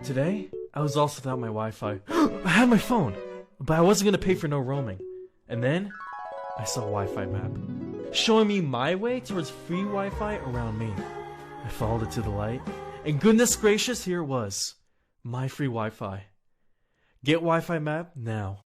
Today, I was also without my Wi-Fi. I had my phone, but I wasn't gonna pay for no roaming. And then, I saw a Wi-Fi map, showing me my way towards free Wi-Fi around me. I followed it to the light, and goodness gracious, here it was. My free Wi-Fi. Get Wi-Fi map now.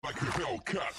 Like a Hellcat.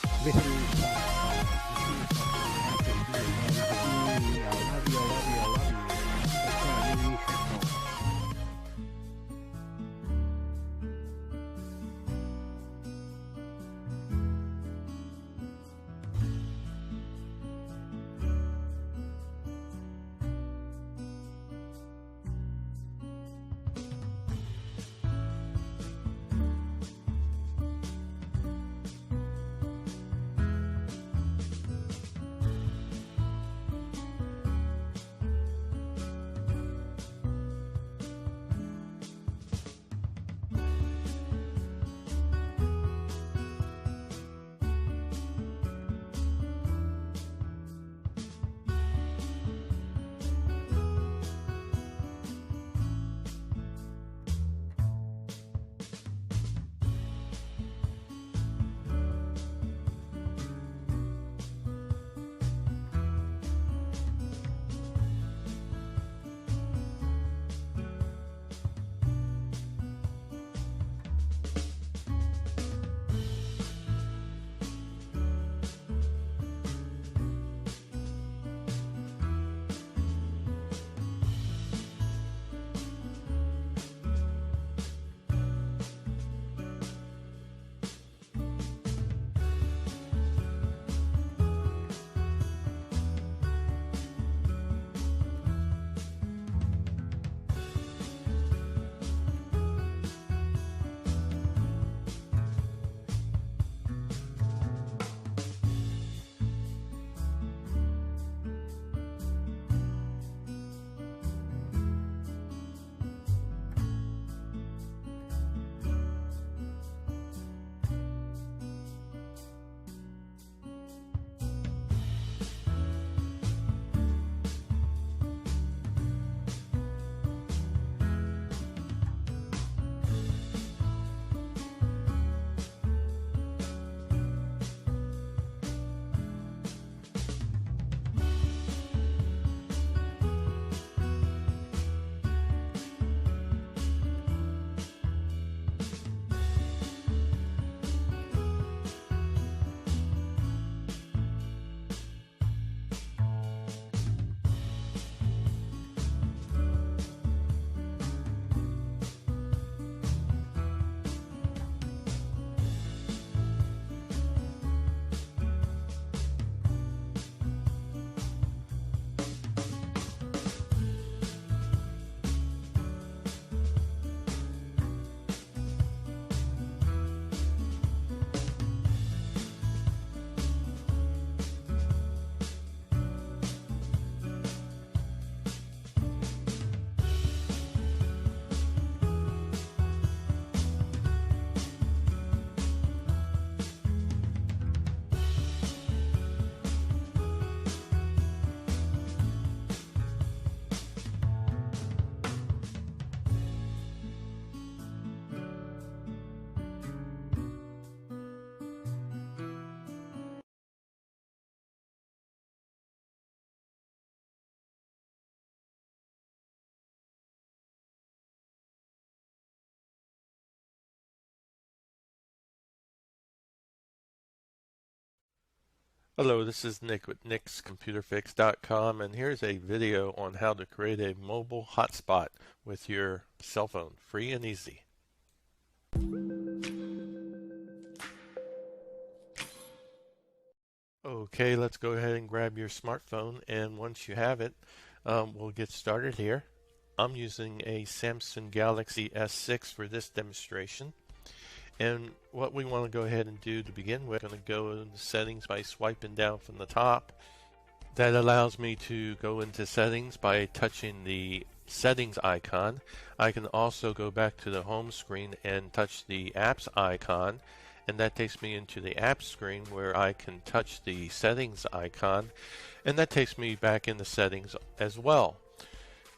Hello, this is Nick with nickscomputerfix.com, and here's a video on how to create a mobile hotspot with your cell phone, free and easy. Okay, let's go ahead and grab your smartphone, and once you have it, we'll get started here. I'm using a Samsung Galaxy S6 for this demonstration. And what we want to go ahead and do to begin with, I'm going to go into settings by swiping down from the top. That allows me to go into settings by touching the settings icon. I can also go back to the home screen and touch the apps icon, and that takes me into the app screen where I can touch the settings icon, and that takes me back into settings as well.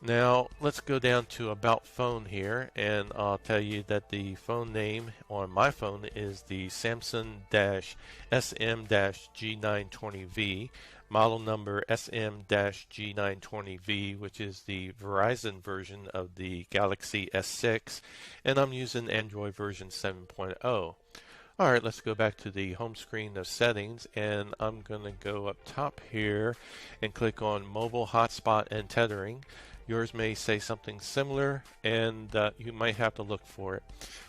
Now let's go down to About Phone here, and I'll tell you that the phone name on my phone is the Samsung-SM-G920V, model number SM-G920V, which is the Verizon version of the Galaxy S6, and I'm using Android version 7.0. Alright, let's go back to the home screen of settings, and I'm going to go up top here and click on Mobile Hotspot and Tethering. Yours may say something similar, and you might have to look for it.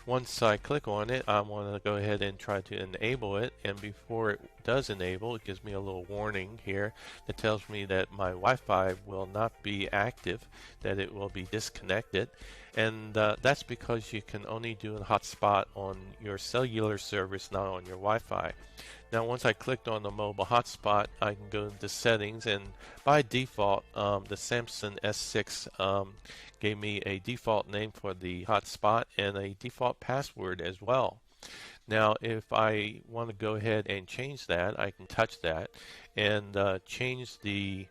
Once I click on it, I want to go ahead and try to enable it, and before it does enable, it gives me a little warning here that tells me that my Wi-Fi will not be active, that it will be disconnected, and that's because you can only do a hotspot on your cellular service, not on your Wi-Fi. Now once I clicked on the mobile hotspot, I can go into settings, and by default the Samsung S6 gave me a default name for the hotspot and a default password as well. Now if I want to go ahead and change that, I can touch that and change the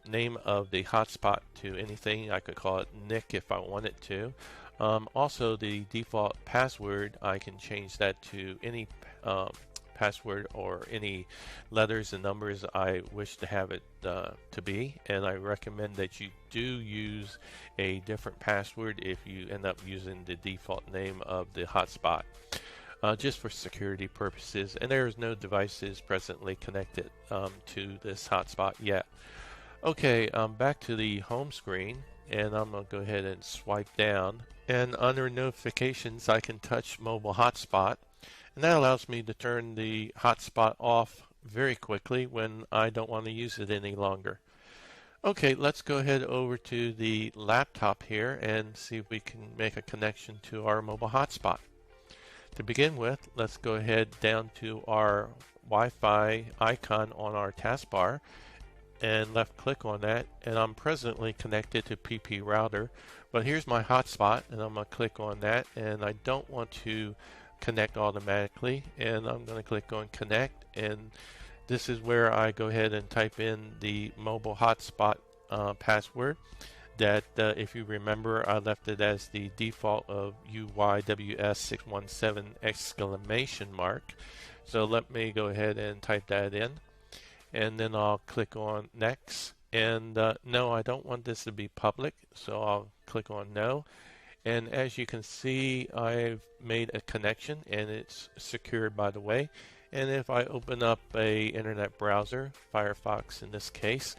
name of the hotspot to anything. I could call it Nick if I wanted to. Also the default password, I can change that to any password or any letters and numbers I wish to have it to be, and I recommend that you do use a different password if you end up using the default name of the hotspot, just for security purposes, and there is no devices presently connected to this hotspot yet. Okay, back to the home screen, and I'm going to go ahead and swipe down, and under notifications I can touch mobile hotspot, and that allows me to turn the hotspot off very quickly when I don't want to use it any longer. Okay, let's go ahead over to the laptop here and see if we can make a connection to our mobile hotspot. To begin with, let's go ahead down to our Wi-Fi icon on our taskbar and left click on that, and I'm presently connected to PP router, but here's my hotspot, and I'm going to click on that, and I don't want to connect automatically, and I'm going to click on connect, and this is where I go ahead and type in the mobile hotspot password that if you remember, I left it as the default of UYWS617 exclamation mark. So let me go ahead and type that in, and then I'll click on next, and no, I don't want this to be public, so I'll click on no. And as you can see, I've made a connection, and it's secured, by the way. And if I open up a internet browser, Firefox in this case,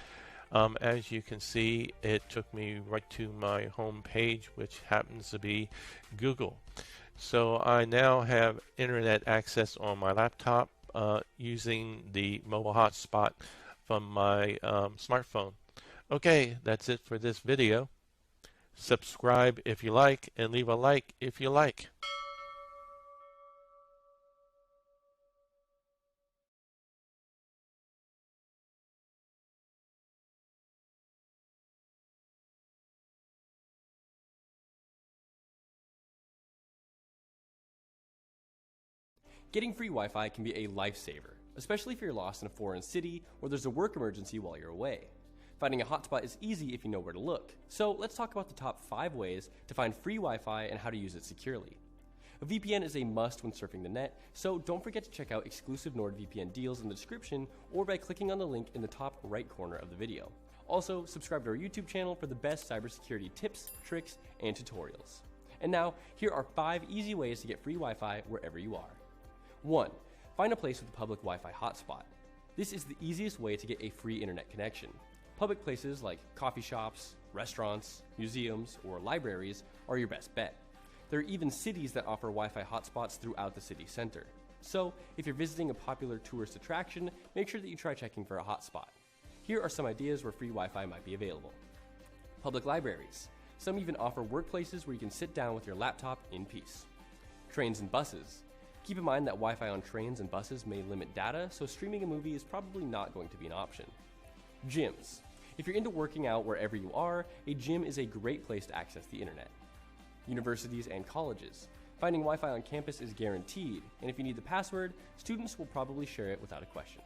as you can see, it took me right to my home page, which happens to be Google. So I now have internet access on my laptop using the mobile hotspot from my smartphone. Okay, that's it for this video. Subscribe if you like, and leave a like if you like. Getting free Wi-Fi can be a lifesaver, especially if you're lost in a foreign city or there's a work emergency while you're away. Finding a hotspot is easy if you know where to look. So let's talk about the top 5 ways to find free Wi-Fi and how to use it securely. A VPN is a must when surfing the net, so don't forget to check out exclusive NordVPN deals in the description or by clicking on the link in the top right corner of the video. Also, subscribe to our YouTube channel for the best cybersecurity tips, tricks, and tutorials. And now, here are 5 easy ways to get free Wi-Fi wherever you are. 1. Find a place with a public Wi-Fi hotspot. This is the easiest way to get a free internet connection. Public places like coffee shops, restaurants, museums, or libraries are your best bet. There are even cities that offer Wi-Fi hotspots throughout the city center. So, if you're visiting a popular tourist attraction, make sure that you try checking for a hotspot. Here are some ideas where free Wi-Fi might be available. Public libraries. Some even offer workplaces where you can sit down with your laptop in peace. Trains and buses. Keep in mind that Wi-Fi on trains and buses may limit data, so streaming a movie is probably not going to be an option. Gyms. If you're into working out wherever you are, a gym is a great place to access the internet. Universities and colleges. Finding Wi-Fi on campus is guaranteed, and if you need the password, students will probably share it without a question.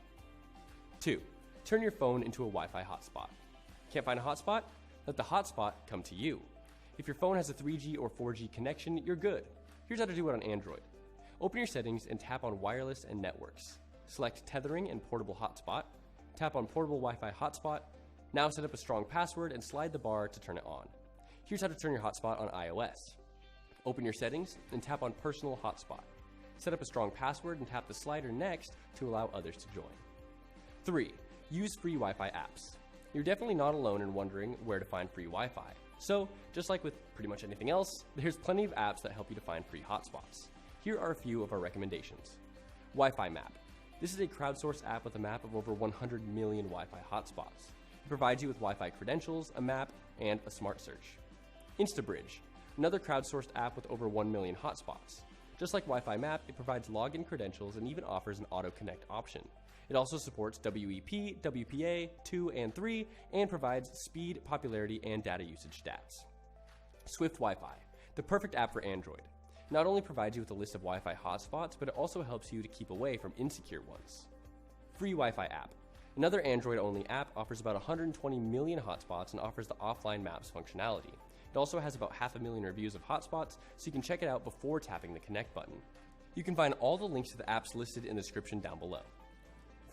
2. Turn your phone into a Wi-Fi hotspot. Can't find a hotspot? Let the hotspot come to you. If your phone has a 3G or 4G connection, you're good. Here's how to do it on Android. Open your settings and tap on Wireless and Networks. Select Tethering and Portable Hotspot. Tap on Portable Wi-Fi Hotspot. Now set up a strong password and slide the bar to turn it on. Here's how to turn your hotspot on iOS. Open your settings and tap on Personal Hotspot. Set up a strong password and tap the slider next to allow others to join. 3. Use free Wi-Fi apps. You're definitely not alone in wondering where to find free Wi-Fi. So, just like with pretty much anything else, there's plenty of apps that help you to find free hotspots. Here are a few of our recommendations. Wi-Fi Map. This is a crowdsourced app with a map of over 100 million Wi-Fi hotspots. It provides you with Wi-Fi credentials, a map, and a smart search. InstaBridge. Another crowdsourced app with over 1 million hotspots. Just like Wi-Fi Map, it provides login credentials and even offers an auto-connect option. It also supports WEP, WPA, 2 and 3, and provides speed, popularity, and data usage stats. Swift Wi-Fi, the perfect app for Android. It not only provides you with a list of Wi-Fi hotspots, but it also helps you to keep away from insecure ones. Free Wi-Fi app. Another Android-only app offers about 120 million hotspots and offers the offline maps functionality. It also has about 500,000 reviews of hotspots, so you can check it out before tapping the connect button. You can find all the links to the apps listed in the description down below.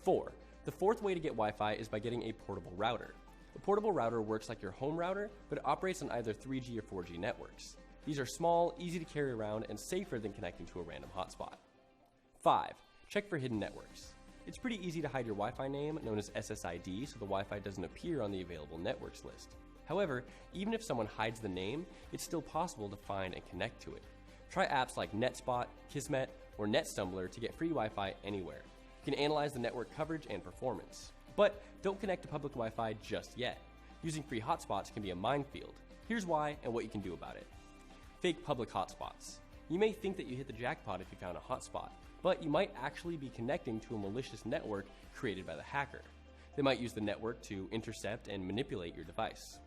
4. The fourth way to get Wi-Fi is by getting a portable router. A portable router works like your home router, but it operates on either 3G or 4G networks. These are small, easy to carry around, and safer than connecting to a random hotspot. 5. Check for hidden networks. It's pretty easy to hide your Wi-Fi name, known as SSID, so the Wi-Fi doesn't appear on the available networks list. However, even if someone hides the name, it's still possible to find and connect to it. Try apps like NetSpot, Kismet, or NetStumbler to get free Wi-Fi anywhere. You can analyze the network coverage and performance. But don't connect to public Wi-Fi just yet. Using free hotspots can be a minefield. Here's why and what you can do about it. Fake public hotspots. You may think that you hit the jackpot if you found a hotspot, but you might actually be connecting to a malicious network created by the hacker. They might use the network to intercept and manipulate your device.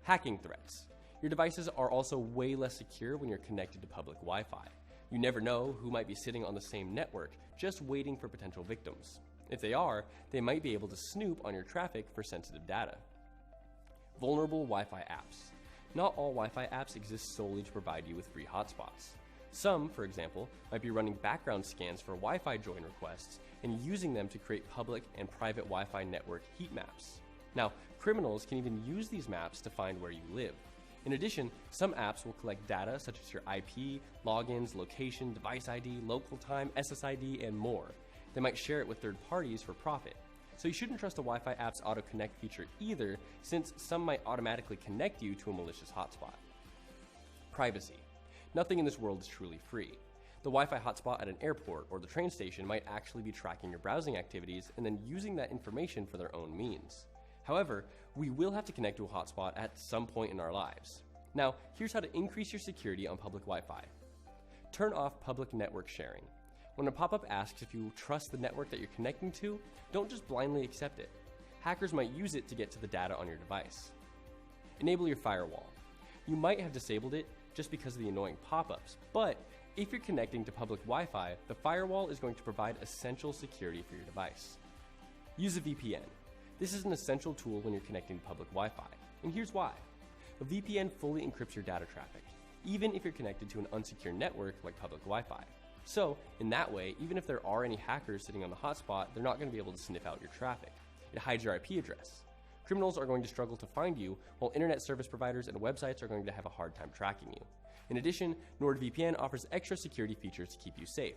Hacking threats. Your devices are also way less secure when you're connected to public Wi-Fi. You never know who might be sitting on the same network, just waiting for potential victims. If they are, they might be able to snoop on your traffic for sensitive data. Vulnerable Wi-Fi apps. Not all Wi-Fi apps exist solely to provide you with free hotspots. Some, for example, might be running background scans for Wi-Fi join requests and using them to create public and private Wi-Fi network heat maps. Now, criminals can even use these maps to find where you live. In addition, some apps will collect data such as your IP, logins, location, device ID, local time, SSID, and more. They might share it with third parties for profit. So you shouldn't trust a Wi-Fi app's auto-connect feature either, since some might automatically connect you to a malicious hotspot. Privacy. Nothing in this world is truly free. The Wi-Fi hotspot at an airport or the train station might actually be tracking your browsing activities and then using that information for their own means. However, we will have to connect to a hotspot at some point in our lives. Now, here's how to increase your security on public Wi-Fi. Turn off public network sharing. When a pop-up asks if you trust the network that you're connecting to, don't just blindly accept it. Hackers might use it to get to the data on your device. Enable your firewall. You might have disabled it just because of the annoying pop-ups, but if you're connecting to public Wi-Fi, the firewall is going to provide essential security for your device. Use a VPN. This is an essential tool when you're connecting to public Wi-Fi, and here's why. A VPN fully encrypts your data traffic, even if you're connected to an unsecure network like public Wi-Fi. So, in that way, even if there are any hackers sitting on the hotspot, they're not going to be able to sniff out your traffic. It hides your IP address. Criminals are going to struggle to find you, while internet service providers and websites are going to have a hard time tracking you. In addition, NordVPN offers extra security features to keep you safe.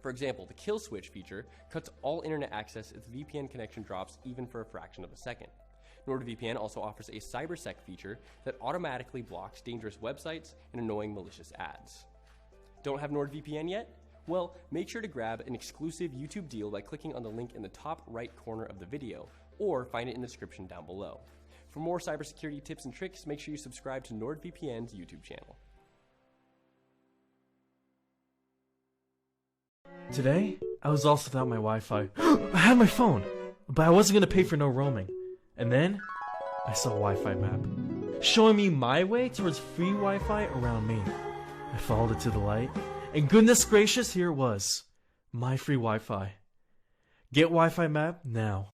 For example, the kill switch feature cuts all internet access if the VPN connection drops even for a fraction of a second. NordVPN also offers a cybersec feature that automatically blocks dangerous websites and annoying malicious ads. Don't have NordVPN yet? Well, make sure to grab an exclusive YouTube deal by clicking on the link in the top right corner of the video, or find it in the description down below. For more cybersecurity tips and tricks, make sure you subscribe to NordVPN's YouTube channel. Today, I was also without my Wi-Fi. I had my phone, but I wasn't gonna pay for no roaming. And then, I saw a Wi-Fi map, showing me my way towards free Wi-Fi around me. I followed it to the light, and goodness gracious, here it was. My free Wi-Fi. Get Wi-Fi map now.